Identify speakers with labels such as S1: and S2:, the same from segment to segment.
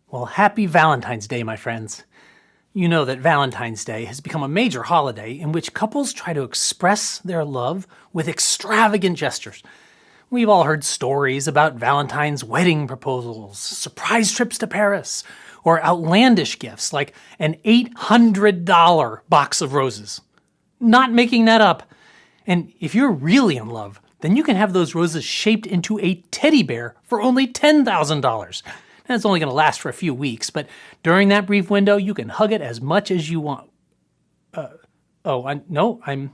S1: Well, happy Valentine's Day, my friends. You know that Valentine's Day has become a major holiday in which couples try to express their love with extravagant gestures. We've all heard stories about Valentine's wedding proposals, surprise trips to Paris, or outlandish gifts like an $800 box of roses. Not making that up. And if you're really in love, then you can have those roses shaped into a teddy bear for only $10,000. And it's only going to last for a few weeks, but during that brief window, you can hug it as much as you want. I'm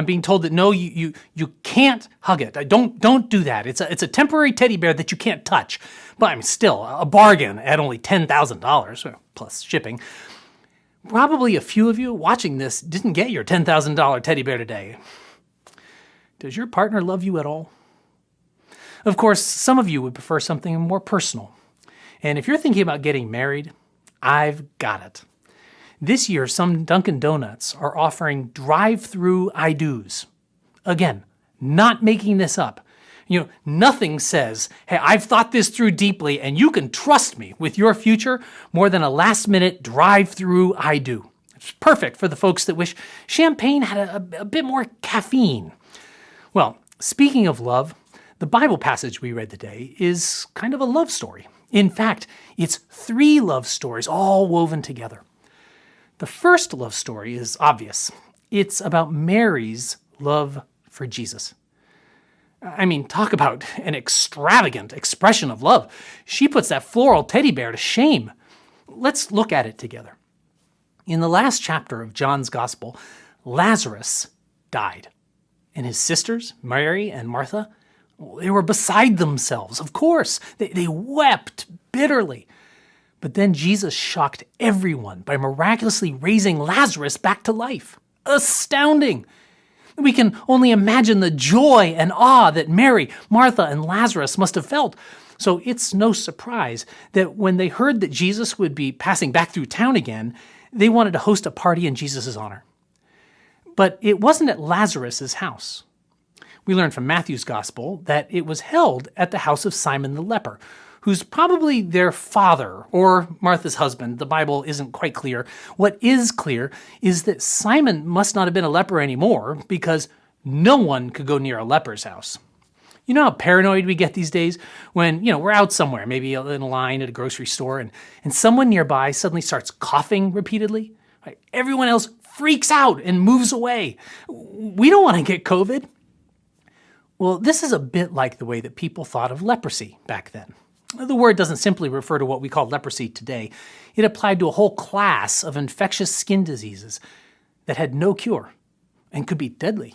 S1: being told that no, you can't hug it. Don't do that. It's a temporary teddy bear that you can't touch. But I'm still a bargain at only $10,000 plus shipping. Probably a few of you watching this didn't get your $10,000 teddy bear today. Does your partner love you at all? Of course, some of you would prefer something more personal. And if you're thinking about getting married, I've got it. This year, some Dunkin' Donuts are offering drive-through I do's. Again, not making this up. Nothing says, hey, I've thought this through deeply and you can trust me with your future more than a last-minute drive-through I do. It's perfect for the folks that wish champagne had a bit more caffeine. Well, speaking of love, the Bible passage we read today is kind of a love story. In fact, it's 3 love stories all woven together. The first love story is obvious. It's about Mary's love for Jesus. I mean, talk about an extravagant expression of love. She puts that floral teddy bear to shame. Let's look at it together. In the last chapter of John's Gospel, Lazarus died. And his sisters, Mary and Martha, they were beside themselves, of course. They wept bitterly. But then Jesus shocked everyone by miraculously raising Lazarus back to life. Astounding! We can only imagine the joy and awe that Mary, Martha, and Lazarus must have felt. So it's no surprise that when they heard that Jesus would be passing back through town again, they wanted to host a party in Jesus' honor. But it wasn't at Lazarus' house. We learn from Matthew's Gospel that it was held at the house of Simon the leper, who's probably their father or Martha's husband. The Bible isn't quite clear. What is clear is that Simon must not have been a leper anymore because no one could go near a leper's house. You know how paranoid we get these days when, we're out somewhere, maybe in a line at a grocery store, and someone nearby suddenly starts coughing repeatedly? Right? Everyone else freaks out and moves away. We don't want to get COVID. Well, this is a bit like the way that people thought of leprosy back then. The word doesn't simply refer to what we call leprosy today. It applied to a whole class of infectious skin diseases that had no cure and could be deadly.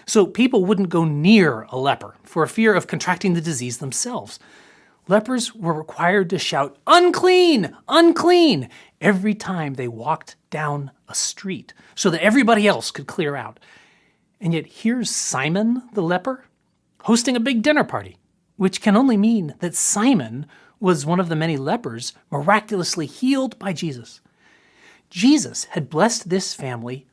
S1: So people wouldn't go near a leper for fear of contracting the disease themselves. Lepers were required to shout, "Unclean! Unclean!" every time they walked down a street so that everybody else could clear out. And yet here's Simon the leper hosting a big dinner party, which can only mean that Simon was one of the many lepers miraculously healed by Jesus. Jesus had blessed this family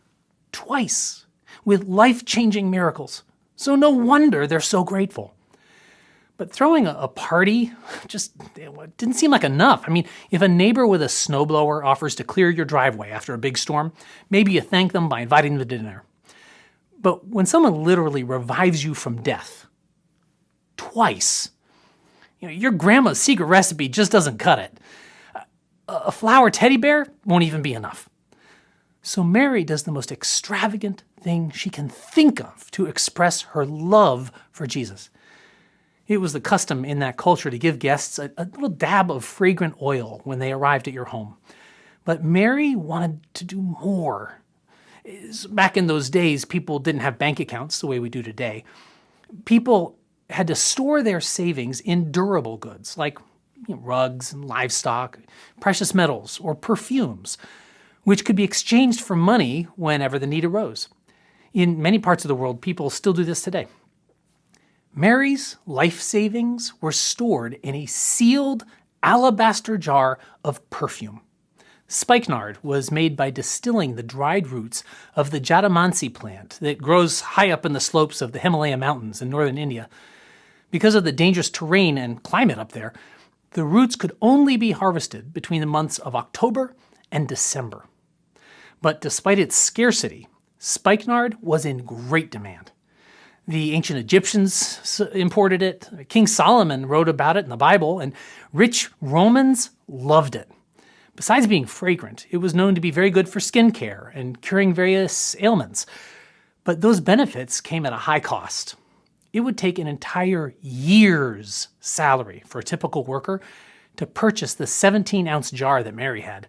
S1: twice with life-changing miracles, so no wonder they're so grateful. But throwing a party just didn't seem like enough. I mean, if a neighbor with a snowblower offers to clear your driveway after a big storm, maybe you thank them by inviting them to dinner. But when someone literally revives you from death, twice, your grandma's secret recipe just doesn't cut it. A flower teddy bear won't even be enough. So Mary does the most extravagant thing she can think of to express her love for Jesus. It was the custom in that culture to give guests a little dab of fragrant oil when they arrived at your home. But Mary wanted to do more. Back in those days, people didn't have bank accounts the way we do today. People had to store their savings in durable goods like rugs and livestock, precious metals, or perfumes, which could be exchanged for money whenever the need arose. In many parts of the world, people still do this today. Mary's life savings were stored in a sealed alabaster jar of perfume. Spikenard was made by distilling the dried roots of the jatamansi plant that grows high up in the slopes of the Himalaya Mountains in northern India. Because of the dangerous terrain and climate up there, The roots could only be harvested between the months of October and December. But despite its scarcity, spikenard was in great demand. The ancient Egyptians imported it, King Solomon wrote about it in the Bible, and rich Romans loved it. Besides being fragrant, it was known to be very good for skin care and curing various ailments. But those benefits came at a high cost. It would take an entire year's salary for a typical worker to purchase the 17-ounce jar that Mary had.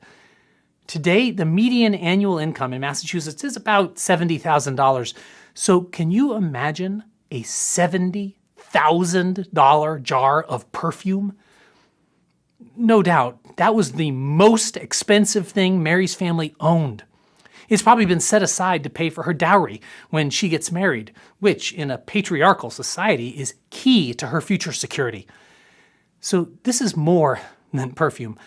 S1: Today, the median annual income in Massachusetts is about $70,000. So can you imagine a $70,000 jar of perfume? No doubt, that was the most expensive thing Mary's family owned. It's probably been set aside to pay for her dowry when she gets married, which in a patriarchal society is key to her future security. So this is more than perfume.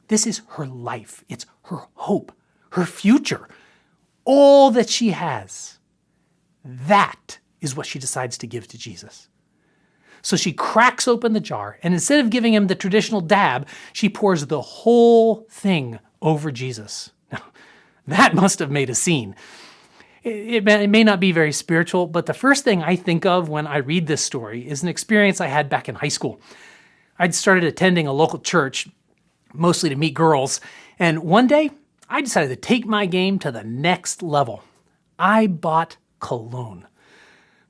S1: This is her life. It's her hope, her future, all that she has. That is what she decides to give to Jesus. So she cracks open the jar, and instead of giving him the traditional dab, she pours the whole thing over Jesus. Now, that must have made a scene. It may not be very spiritual, but the first thing I think of when I read this story is an experience I had back in high school. I'd started attending a local church, mostly to meet girls, and one day I decided to take my game to the next level. I bought cologne.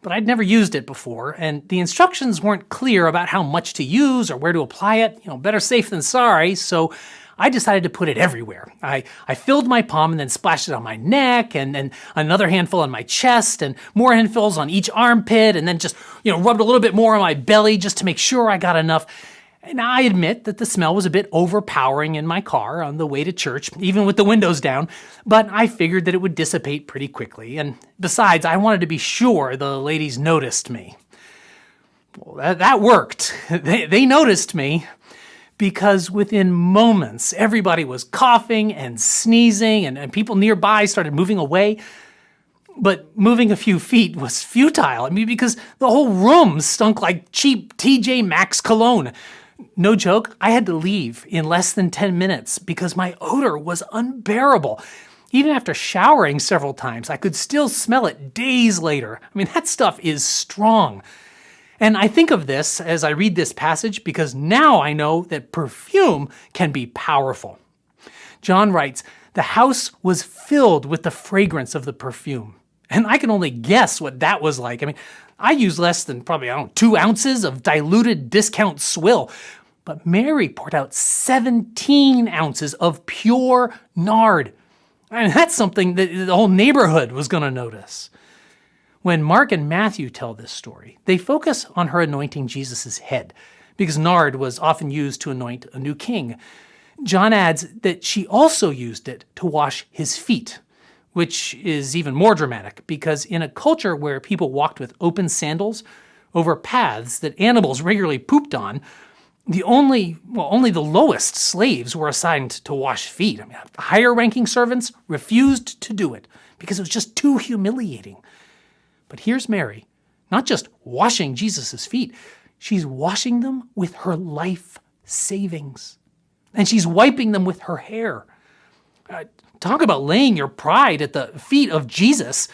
S1: But I'd never used it before, and the instructions weren't clear about how much to use or where to apply it. Better safe than sorry, so I decided to put it everywhere. I filled my palm and then splashed it on my neck, and then another handful on my chest, and more handfuls on each armpit, and then just, rubbed a little bit more on my belly just to make sure I got enough. And I admit that the smell was a bit overpowering in my car on the way to church, even with the windows down, but I figured that it would dissipate pretty quickly, and besides, I wanted to be sure the ladies noticed me. Well, that worked. They noticed me, because within moments, everybody was coughing and sneezing, and people nearby started moving away. But moving a few feet was futile. Because the whole room stunk like cheap TJ Maxx cologne. No joke, I had to leave in less than 10 minutes because my odor was unbearable. Even after showering several times, I could still smell it days later. That stuff is strong. And I think of this as I read this passage because now I know that perfume can be powerful. John writes, "The house was filled with the fragrance of the perfume." And I can only guess what that was like. I use less than probably, 2 ounces of diluted discount swill. But Mary poured out 17 ounces of pure nard. That's something that the whole neighborhood was going to notice. When Mark and Matthew tell this story, they focus on her anointing Jesus' head, because nard was often used to anoint a new king. John adds that she also used it to wash his feet, which is even more dramatic, because in a culture where people walked with open sandals over paths that animals regularly pooped on, only the lowest slaves were assigned to wash feet. Higher-ranking servants refused to do it because it was just too humiliating. But here's Mary, not just washing Jesus' feet, she's washing them with her life savings. And she's wiping them with her hair. Talk about laying your pride at the feet of Jesus.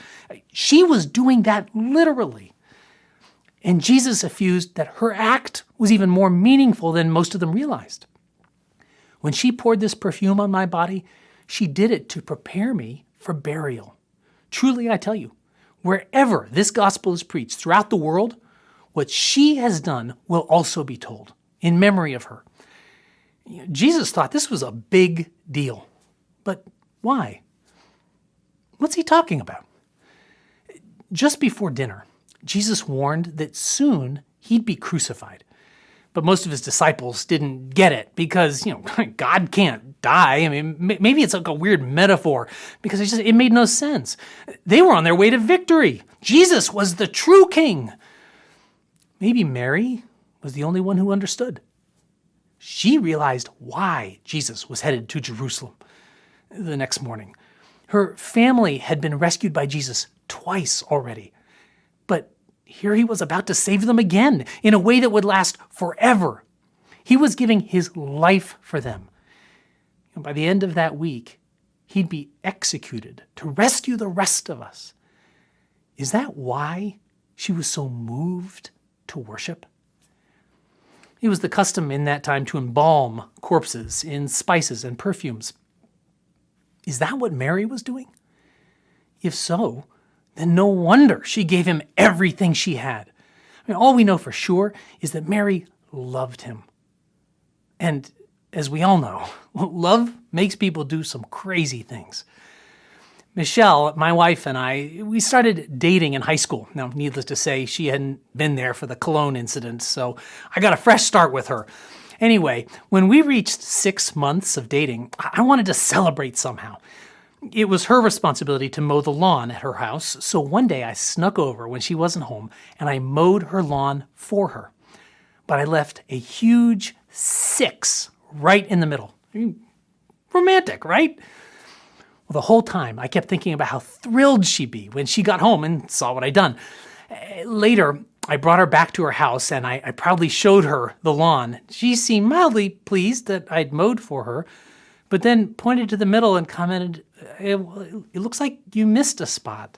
S1: She was doing that literally. And Jesus effused that her act was even more meaningful than most of them realized. When she poured this perfume on my body, she did it to prepare me for burial. Truly, I tell you, wherever this gospel is preached throughout the world, what she has done will also be told in memory of her. Jesus thought this was a big deal. But why? What's he talking about? Just before dinner, Jesus warned that soon he'd be crucified. But most of his disciples didn't get it because, God can't die. Maybe it's like a weird metaphor because it made no sense. They were on their way to victory. Jesus was the true king. Maybe Mary was the only one who understood. She realized why Jesus was headed to Jerusalem the next morning. Her family had been rescued by Jesus twice already. But here he was about to save them again in a way that would last forever. He was giving his life for them. And by the end of that week, he'd be executed to rescue the rest of us. Is that why she was so moved to worship? It was the custom in that time to embalm corpses in spices and perfumes. Is that what Mary was doing? If so, then no wonder she gave him everything she had. I mean, all we know for sure is that Mary loved him. And as we all know, love makes people do some crazy things. Michelle, my wife, and I, we started dating in high school. Now, needless to say, she hadn't been there for the cologne incident, so I got a fresh start with her. Anyway, when we reached 6 months of dating, I wanted to celebrate somehow. It was her responsibility to mow the lawn at her house, so one day I snuck over when she wasn't home and I mowed her lawn for her. But I left a huge 6 right in the middle. I mean, romantic, right? Well, the whole time I kept thinking about how thrilled she'd be when she got home and saw what I'd done. Later, I brought her back to her house and I proudly showed her the lawn. She seemed mildly pleased that I'd mowed for her, but then pointed to the middle and commented, "It looks like you missed a spot."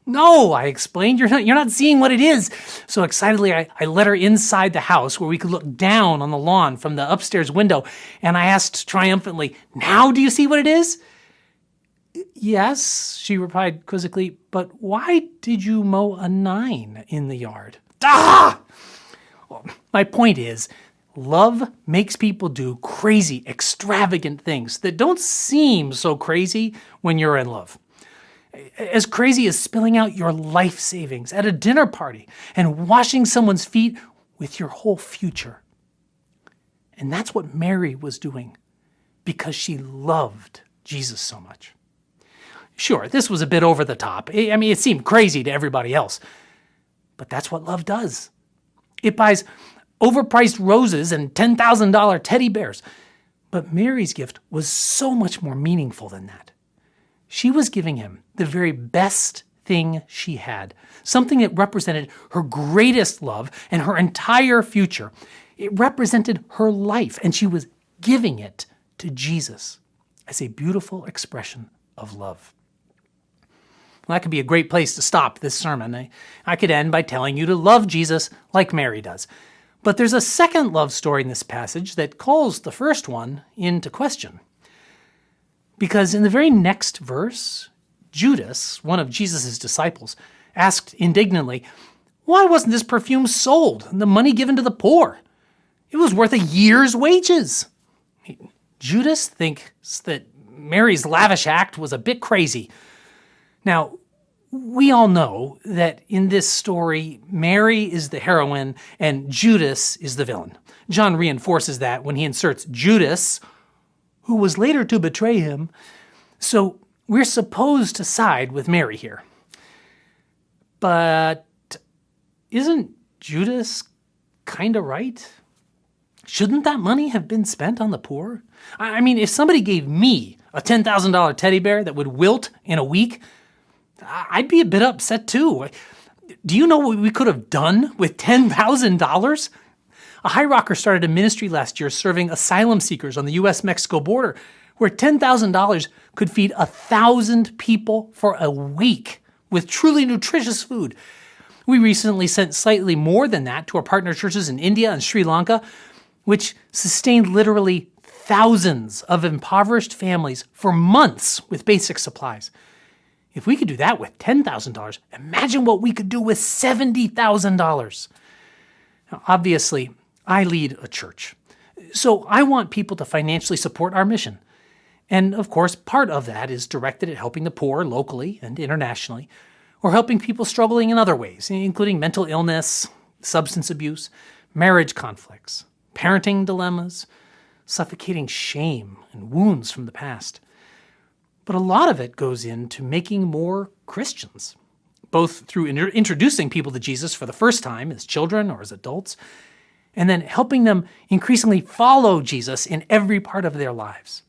S1: "No," I explained, you're not seeing what it is. So excitedly, I led her inside the house where we could look down on the lawn from the upstairs window, and I asked triumphantly, "Now do you see what it is?" "Yes," she replied quizzically, "but why did you mow a 9 in the yard?" Ah! Well, my point is, love makes people do crazy, extravagant things that don't seem so crazy when you're in love. As crazy as spilling out your life savings at a dinner party and washing someone's feet with your whole future. And that's what Mary was doing because she loved Jesus so much. Sure, this was a bit over the top. I mean, it seemed crazy to everybody else. But that's what love does. It buys overpriced roses and $10,000 teddy bears. But Mary's gift was so much more meaningful than that. She was giving him the very best thing she had, something that represented her greatest love and her entire future. It represented her life, and she was giving it to Jesus as a beautiful expression of love. Well, that could be a great place to stop this sermon. I could end by telling you to love Jesus like Mary does. But there's a second love story in this passage that calls the first one into question. Because in the very next verse, Judas, one of Jesus' disciples, asked indignantly, "Why wasn't this perfume sold and the money given to the poor? It was worth a year's wages." Judas thinks that Mary's lavish act was a bit crazy. Now, we all know that in this story, Mary is the heroine and Judas is the villain. John reinforces that when he inserts Judas, who was later to betray him. So we're supposed to side with Mary here. But isn't Judas kind of right? Shouldn't that money have been spent on the poor? I mean, if somebody gave me a $10,000 teddy bear that would wilt in a week, I'd be a bit upset too. Do you know what we could have done with $10,000? A high rocker started a ministry last year serving asylum seekers on the U.S.-Mexico border, where $10,000 could feed 1,000 people for a week with truly nutritious food. We recently sent slightly more than that to our partner churches in India and Sri Lanka, which sustained literally thousands of impoverished families for months with basic supplies. If we could do that with $10,000, imagine what we could do with $70,000. Now, obviously, I lead a church, so I want people to financially support our mission. And of course, part of that is directed at helping the poor locally and internationally, or helping people struggling in other ways, including mental illness, substance abuse, marriage conflicts, parenting dilemmas, suffocating shame and wounds from the past. But a lot of it goes into making more Christians, both through introducing people to Jesus for the first time as children or as adults, and then helping them increasingly follow Jesus in every part of their lives.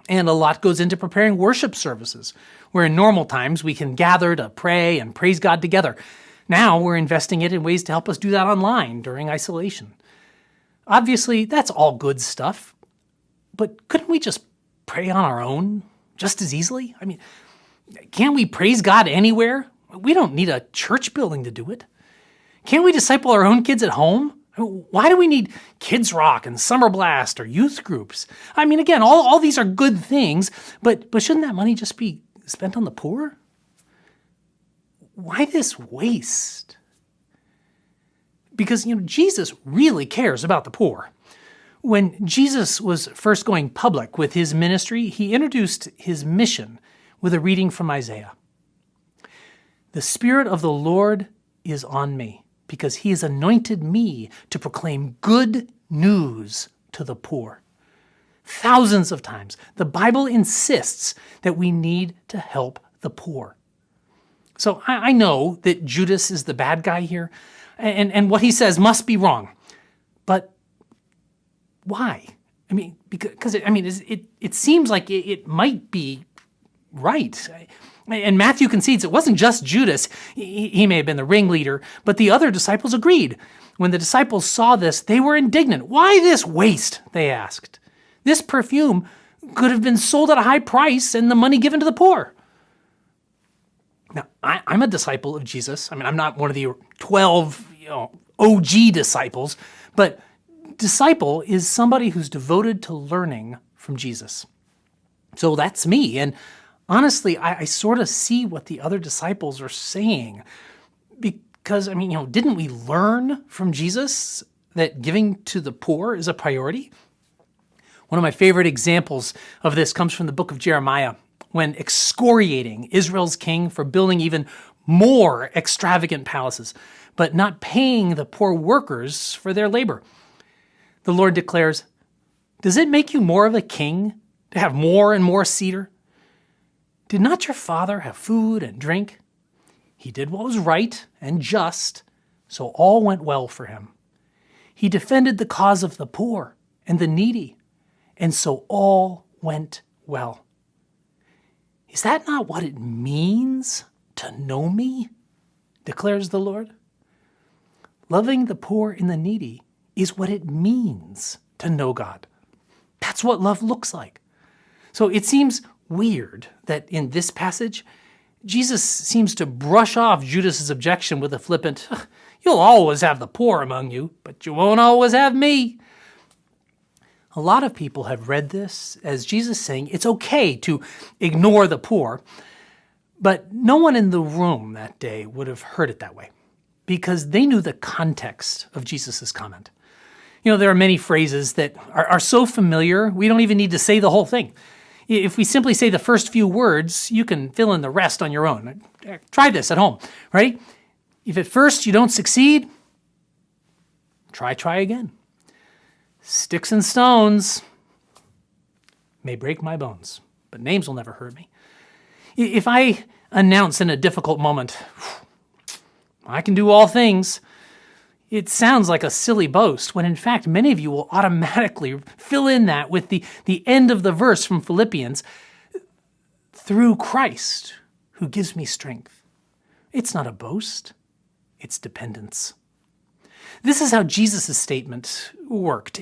S1: And a lot goes into preparing worship services, where in normal times we can gather to pray and praise God together. Now we're investing it in ways to help us do that online during isolation. Obviously, that's all good stuff. But couldn't we just pray on our own just as easily? I mean, can't we praise God anywhere? We don't need a church building to do it. Can't we disciple our own kids at home? Why do we need Kids Rock and Summer Blast or youth groups? I mean, again, all these are good things, but shouldn't that money just be spent on the poor? Why this waste? Because, Jesus really cares about the poor. When Jesus was first going public with his ministry, he introduced his mission with a reading from Isaiah. The Spirit of the Lord is on me, because he has anointed me to proclaim good news to the poor. Thousands of times, the Bible insists that we need to help the poor. So I know that Judas is the bad guy here, and what he says must be wrong. But why? I mean, because it seems like it might be right. And Matthew concedes it wasn't just Judas. He may have been the ringleader, but the other disciples agreed. When the disciples saw this, they were indignant. Why this waste? They asked. This perfume could have been sold at a high price and the money given to the poor. Now, I'm a disciple of Jesus. I mean, I'm not one of the 12 OG disciples, but disciple is somebody who's devoted to learning from Jesus. So that's me. And honestly, I sort of see what the other disciples are saying because, didn't we learn from Jesus that giving to the poor is a priority? One of my favorite examples of this comes from the book of Jeremiah, when excoriating Israel's king for building even more extravagant palaces, but not paying the poor workers for their labor. The Lord declares, "Does it make you more of a king to have more and more cedar? Did not your father have food and drink? He did what was right and just, so all went well for him. He defended the cause of the poor and the needy, and so all went well." Is that not what it means to know me? Declares the Lord. Loving the poor and the needy is what it means to know God. That's what love looks like. So it seems weird that in this passage, Jesus seems to brush off Judas's objection with a flippant, "You'll always have the poor among you, but you won't always have me." A lot of people have read this as Jesus saying it's okay to ignore the poor, but no one in the room that day would have heard it that way because they knew the context of Jesus' comment. There are many phrases that are so familiar, we don't even need to say the whole thing. If we simply say the first few words, you can fill in the rest on your own. Try this at home, right? If at first you don't succeed, try again. Sticks and stones may break my bones, but names will never hurt me. If I announce in a difficult moment, "I can do all things," it sounds like a silly boast, when in fact many of you will automatically fill in that with the end of the verse from Philippians, "Through Christ who gives me strength." It's not a boast, it's dependence. This is how Jesus' statement worked.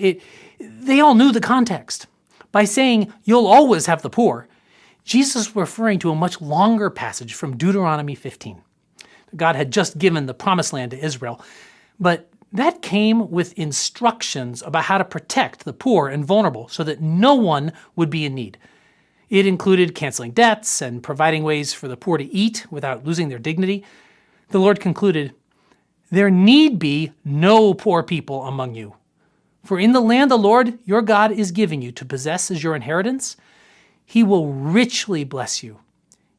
S1: They all knew the context. By saying, "You'll always have the poor," Jesus was referring to a much longer passage from Deuteronomy 15. God had just given the promised land to Israel, but that came with instructions about how to protect the poor and vulnerable so that no one would be in need. It included canceling debts and providing ways for the poor to eat without losing their dignity. The Lord concluded, "There need be no poor people among you. For in the land the Lord your God is giving you to possess as your inheritance, he will richly bless you,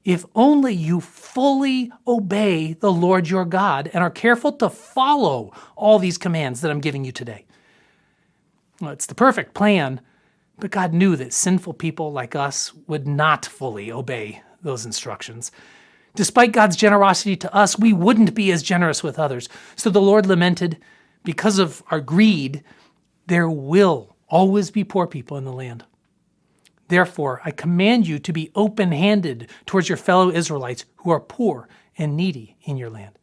S1: if only you fully obey the Lord your God and are careful to follow all these commands that I'm giving you today." Well, it's the perfect plan, but God knew that sinful people like us would not fully obey those instructions. Despite God's generosity to us, we wouldn't be as generous with others. So the Lord lamented, because of our greed, there will always be poor people in the land. Therefore, I command you to be open-handed towards your fellow Israelites who are poor and needy in your land.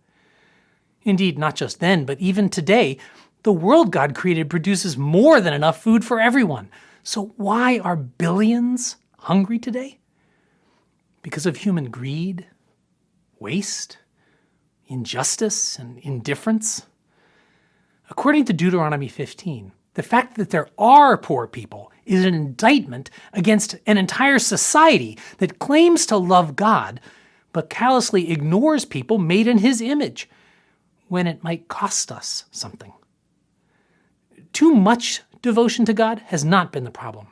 S1: Indeed, not just then, but even today, The world God created produces more than enough food for everyone. So why are billions hungry today? Because of human greed, waste, injustice, and indifference? According to Deuteronomy 15, the fact that there are poor people is an indictment against an entire society that claims to love God, but callously ignores people made in His image, when it might cost us something. Too much devotion to God has not been the problem,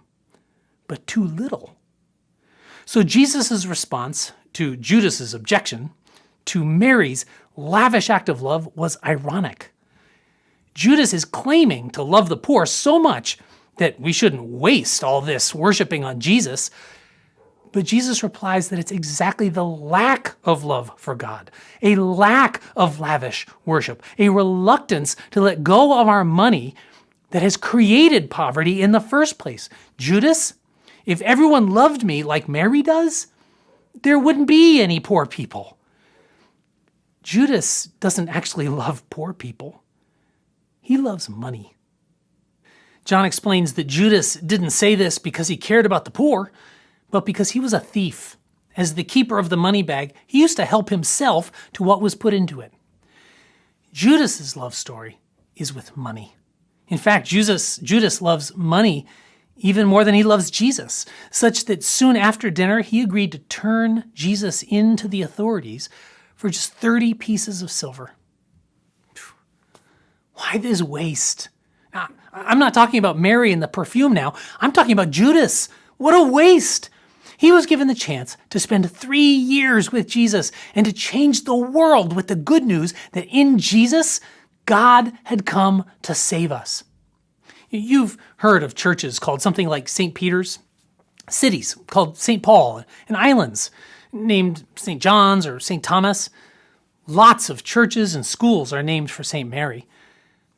S1: but too little. So Jesus' response to Judas's objection to Mary's lavish act of love was ironic. Judas is claiming to love the poor so much that we shouldn't waste all this worshiping on Jesus. But Jesus replies that it's exactly the lack of love for God, a lack of lavish worship, a reluctance to let go of our money that has created poverty in the first place. Judas, if everyone loved me like Mary does, there wouldn't be any poor people. Judas doesn't actually love poor people. He loves money. John explains that Judas didn't say this because he cared about the poor, but because he was a thief. As the keeper of the money bag, he used to help himself to what was put into it. Judas's love story is with money. In fact, Judas loves money even more than he loves Jesus, such that soon after dinner, he agreed to turn Jesus into the authorities for just 30 pieces of silver. Why this waste? Now, I'm not talking about Mary and the perfume now. I'm talking about Judas. What a waste! He was given the chance to spend 3 years with Jesus and to change the world with the good news that in Jesus, God had come to save us. You've heard of churches called something like St. Peter's, cities called St. Paul, and islands named St. John's or St. Thomas. Lots of churches and schools are named for St. Mary.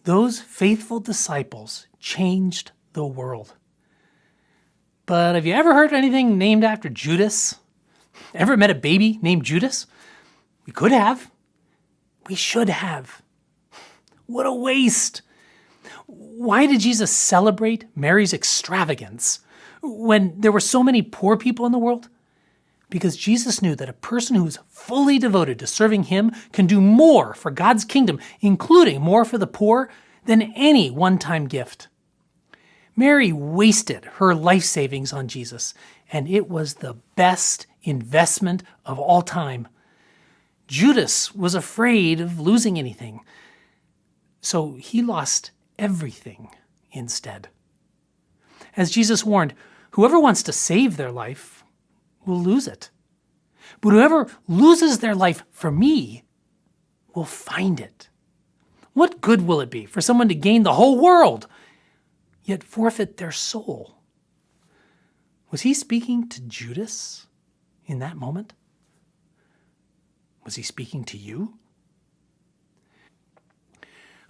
S1: Those faithful disciples changed the world. But have you ever heard of anything named after Judas? Ever met a baby named Judas? We could have. We should have. What a waste. Why did Jesus celebrate Mary's extravagance when there were so many poor people in the world? Because Jesus knew that a person who is fully devoted to serving Him can do more for God's kingdom, including more for the poor, than any one-time gift. Mary wasted her life savings on Jesus, and it was the best investment of all time. Judas was afraid of losing anything, so he lost everything instead. As Jesus warned, whoever wants to save their life will lose it. But whoever loses their life for me will find it. What good will it be for someone to gain the whole world, yet forfeit their soul? Was he speaking to Judas in that moment? Was he speaking to you?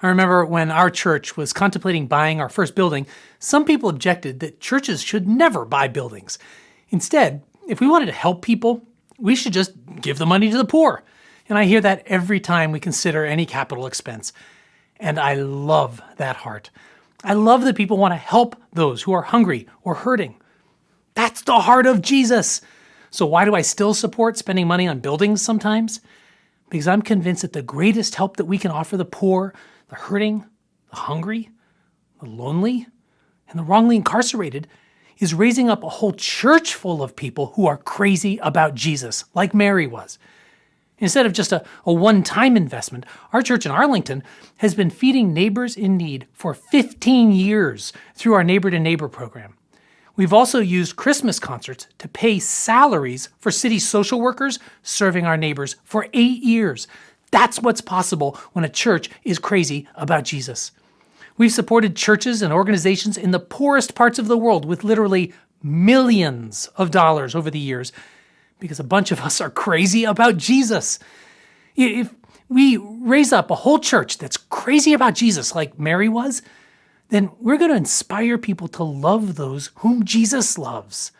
S1: I remember when our church was contemplating buying our first building, some people objected that churches should never buy buildings. Instead, if we wanted to help people, we should just give the money to the poor. And I hear that every time we consider any capital expense. And I love that heart. I love that people want to help those who are hungry or hurting. That's the heart of Jesus. So why do I still support spending money on buildings sometimes? Because I'm convinced that the greatest help that we can offer the poor, the hurting, the hungry, the lonely, and the wrongly incarcerated is raising up a whole church full of people who are crazy about Jesus, like Mary was. Instead of just a one-time investment, our church in Arlington has been feeding neighbors in need for 15 years through our Neighbor to Neighbor program. We've also used Christmas concerts to pay salaries for city social workers serving our neighbors for 8 years. That's what's possible when a church is crazy about Jesus. We've supported churches and organizations in the poorest parts of the world with literally millions of dollars over the years because a bunch of us are crazy about Jesus. If we raise up a whole church that's crazy about Jesus like Mary was, then we're going to inspire people to love those whom Jesus loves.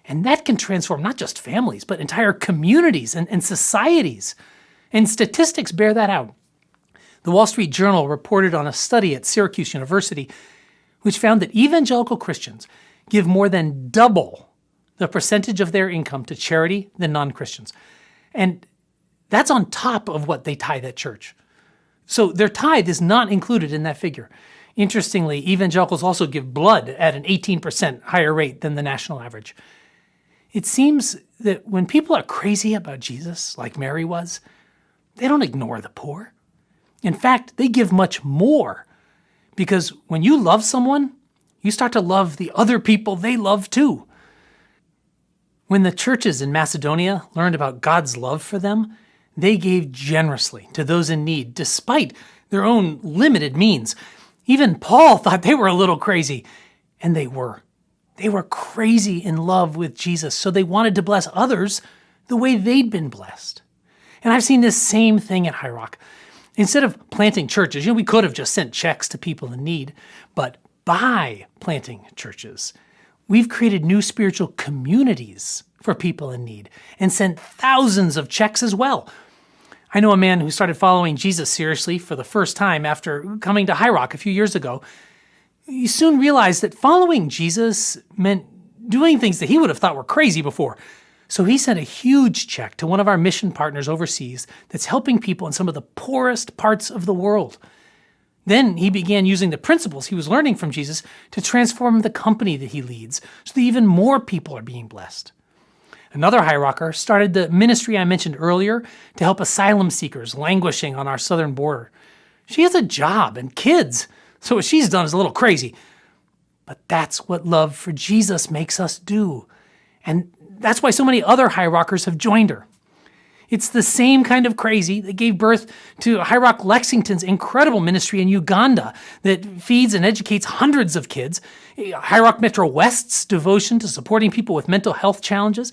S1: And that can transform not just families, but entire communities and societies. And statistics bear that out. The Wall Street Journal reported on a study at Syracuse University which found that evangelical Christians give more than double the percentage of their income to charity than non-Christians. And that's on top of what they tithe at church. So their tithe is not included in that figure. Interestingly, evangelicals also give blood at an 18% higher rate than the national average. It seems that when people are crazy about Jesus, like Mary was, they don't ignore the poor. In fact, they give much more. Because when you love someone, you start to love the other people they love too. When the churches in Macedonia learned about God's love for them, they gave generously to those in need, despite their own limited means. Even Paul thought they were a little crazy, and they were. They were crazy in love with Jesus, so they wanted to bless others the way they'd been blessed. And I've seen this same thing at High Rock. Instead of planting churches, we could have just sent checks to people in need, but by planting churches, we've created new spiritual communities for people in need and sent thousands of checks as well. I know a man who started following Jesus seriously for the first time after coming to High Rock a few years ago. He soon realized that following Jesus meant doing things that he would have thought were crazy before. So he sent a huge check to one of our mission partners overseas that's helping people in some of the poorest parts of the world. Then he began using the principles he was learning from Jesus to transform the company that he leads so that even more people are being blessed. Another High Rocker started the ministry I mentioned earlier to help asylum seekers languishing on our southern border. She has a job and kids, so what she's done is a little crazy. But that's what love for Jesus makes us do. And that's why so many other High Rockers have joined her. It's the same kind of crazy that gave birth to High Rock Lexington's incredible ministry in Uganda that feeds and educates hundreds of kids, High Rock Metro West's devotion to supporting people with mental health challenges,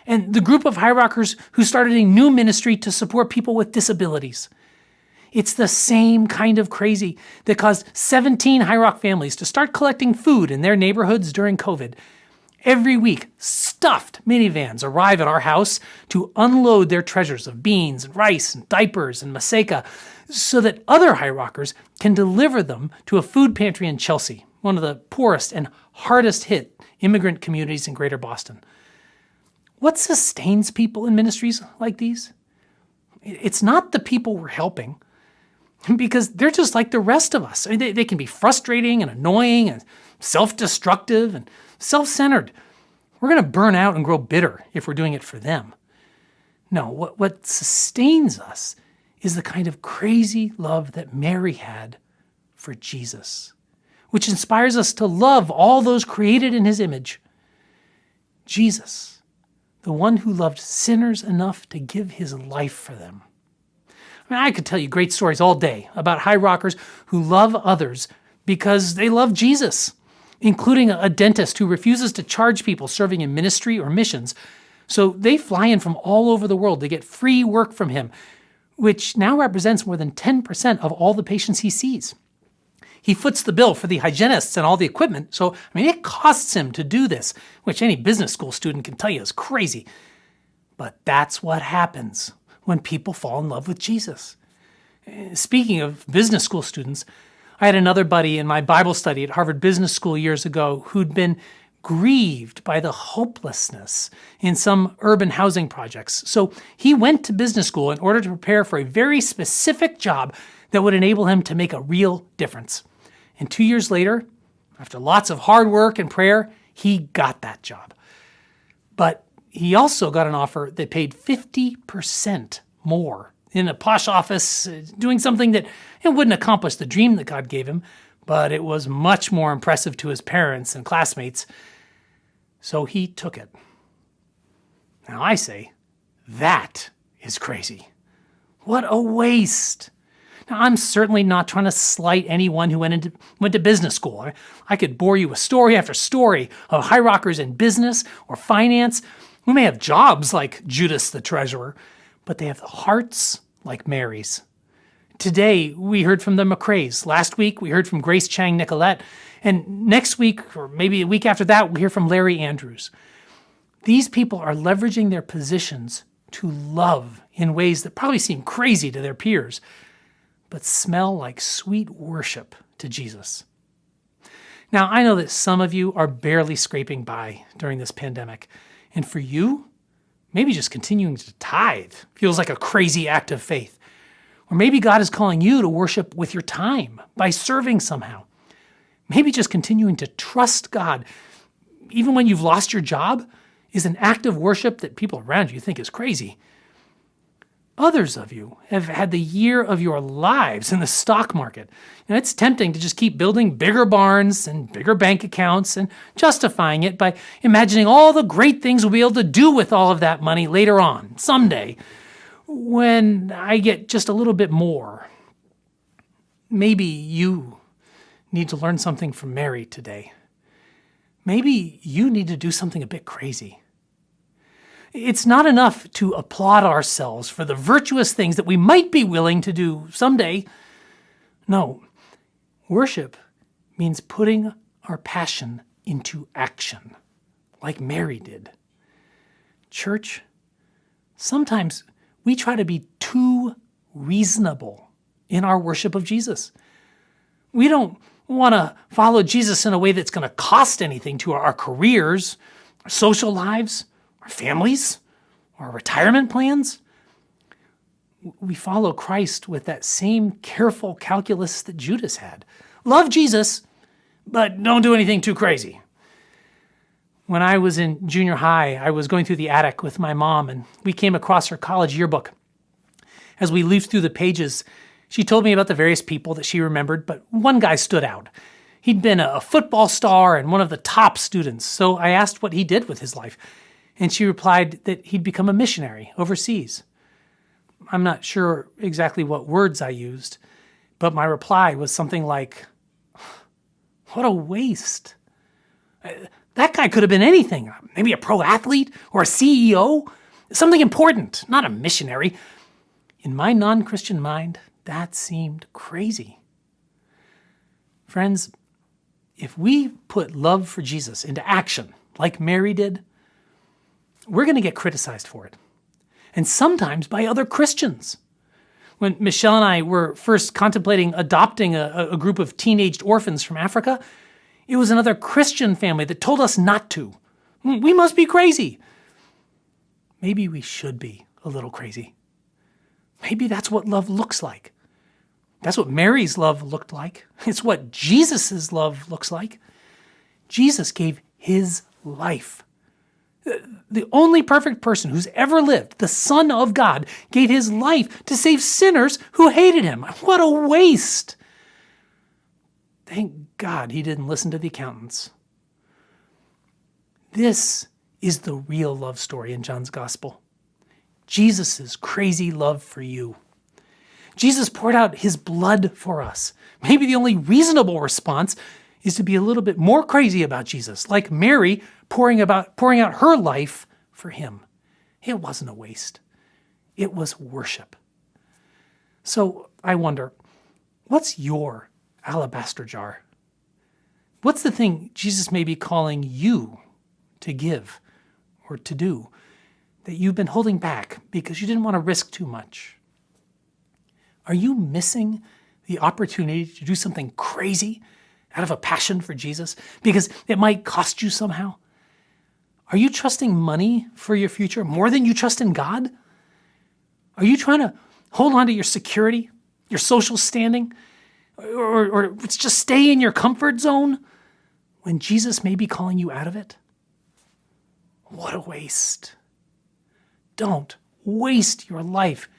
S1: and the group of High Rockers who started a new ministry to support people with disabilities. It's the same kind of crazy that caused 17 High Rock families to start collecting food in their neighborhoods during COVID. Every week, stuffed minivans arrive at our house to unload their treasures of beans and rice and diapers and maseka so that other High Rockers can deliver them to a food pantry in Chelsea, one of the poorest and hardest hit immigrant communities in Greater Boston. What sustains people in ministries like these? It's not the people we're helping, because they're just like the rest of us. I mean, they can be frustrating and annoying and self-destructive and self-centered. We're going to burn out and grow bitter if we're doing it for them. No, what sustains us is the kind of crazy love that Mary had for Jesus, which inspires us to love all those created in his image. Jesus, the one who loved sinners enough to give his life for them. I mean, I could tell you great stories all day about High Rockers who love others because they love Jesus, including a dentist who refuses to charge people serving in ministry or missions. So they fly in from all over the world to get free work from him, which now represents more than 10% of all the patients he sees. He foots the bill for the hygienists and all the equipment, so it costs him to do this, which any business school student can tell you is crazy. But that's what happens when people fall in love with Jesus. Speaking of business school students, I had another buddy in my Bible study at Harvard Business School years ago who'd been grieved by the hopelessness in some urban housing projects. So he went to business school in order to prepare for a very specific job that would enable him to make a real difference. And 2 years later, after lots of hard work and prayer, he got that job. But he also got an offer that paid 50% more in a posh office, doing something that it wouldn't accomplish the dream that God gave him, but it was much more impressive to his parents and classmates. So he took it. Now I say, that is crazy. What a waste. Now, I'm certainly not trying to slight anyone who went to business school. I could bore you with story after story of High Rockers in business or finance who may have jobs like Judas the treasurer, but they have the hearts like Mary's. Today, we heard from the McRaes. Last week, we heard from Grace Chang Nicolette. And next week, or maybe a week after that, we'll hear from Larry Andrews. These people are leveraging their positions to love in ways that probably seem crazy to their peers. but smell like sweet worship to Jesus. Now, I know that some of you are barely scraping by during this pandemic, and for you, maybe just continuing to tithe feels like a crazy act of faith. Or maybe God is calling you to worship with your time by serving somehow. Maybe just continuing to trust God, even when you've lost your job, is an act of worship that people around you think is crazy. Others of you have had the year of your lives in the stock market. It's tempting to just keep building bigger barns and bigger bank accounts and justifying it by imagining all the great things we'll be able to do with all of that money later on, someday, when I get just a little bit more. Maybe you need to learn something from Mary today. Maybe you need to do something a bit crazy. It's not enough to applaud ourselves for the virtuous things that we might be willing to do someday. No, worship means putting our passion into action, like Mary did. Church, sometimes we try to be too reasonable in our worship of Jesus. We don't want to follow Jesus in a way that's going to cost anything to our careers, our social lives, our families, our retirement plans. We follow Christ with that same careful calculus that Judas had. Love Jesus, but don't do anything too crazy. When I was in junior high, I was going through the attic with my mom, and we came across her college yearbook. As we leafed through the pages, she told me about the various people that she remembered, but one guy stood out. He'd been a football star and one of the top students, so I asked what he did with his life, and she replied that he'd become a missionary overseas. I'm not sure exactly what words I used, but my reply was something like, "What a waste. That guy could have been anything, maybe a pro athlete or a CEO, something important, not a missionary." In my non-Christian mind, that seemed crazy. Friends, if we put love for Jesus into action, like Mary did, we're going to get criticized for it. And sometimes by other Christians. When Michelle and I were first contemplating adopting a group of teenaged orphans from Africa, it was another Christian family that told us not to. We must be crazy. Maybe we should be a little crazy. Maybe that's what love looks like. That's what Mary's love looked like. It's what Jesus' love looks like. Jesus gave his life. The only perfect person who's ever lived, the Son of God, gave his life to save sinners who hated him. What a waste. Thank God he didn't listen to the accountants. This is the real love story in John's gospel. Jesus' crazy love for you. Jesus poured out his blood for us. Maybe the only reasonable response is to be a little bit more crazy about Jesus, like Mary pouring out her life for him. It wasn't a waste. It was worship. So I wonder, what's your alabaster jar? What's the thing Jesus may be calling you to give or to do that you've been holding back because you didn't want to risk too much? Are you missing the opportunity to do something crazy out of a passion for Jesus because it might cost you somehow? Are you trusting money for your future more than you trust in God? Are you trying to hold on to your security, your social standing, or just stay in your comfort zone when Jesus may be calling you out of it? What a waste. Don't waste your life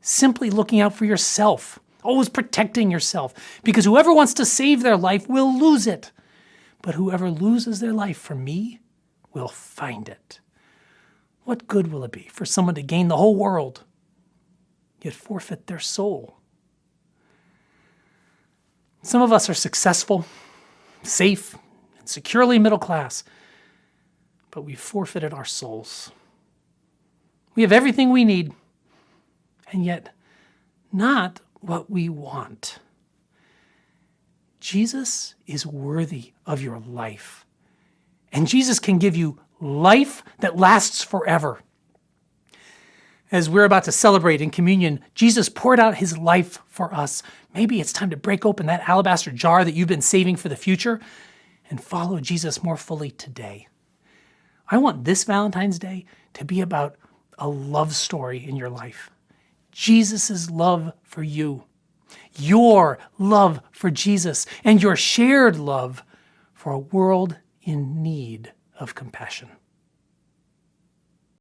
S1: simply looking out for yourself, always protecting yourself, because whoever wants to save their life will lose it. But whoever loses their life for me will find it. What good will it be for someone to gain the whole world, yet forfeit their soul? Some of us are successful, safe, and securely middle class, but we've forfeited our souls. We have everything we need, and yet not what we want. Jesus is worthy of your life, and Jesus can give you life that lasts forever. As we're about to celebrate in communion, Jesus poured out his life for us. Maybe it's time to break open that alabaster jar that you've been saving for the future and follow Jesus more fully today. I want this Valentine's Day to be about a love story in your life. Jesus' love for you, your love for Jesus, and your shared love for a world in need of compassion.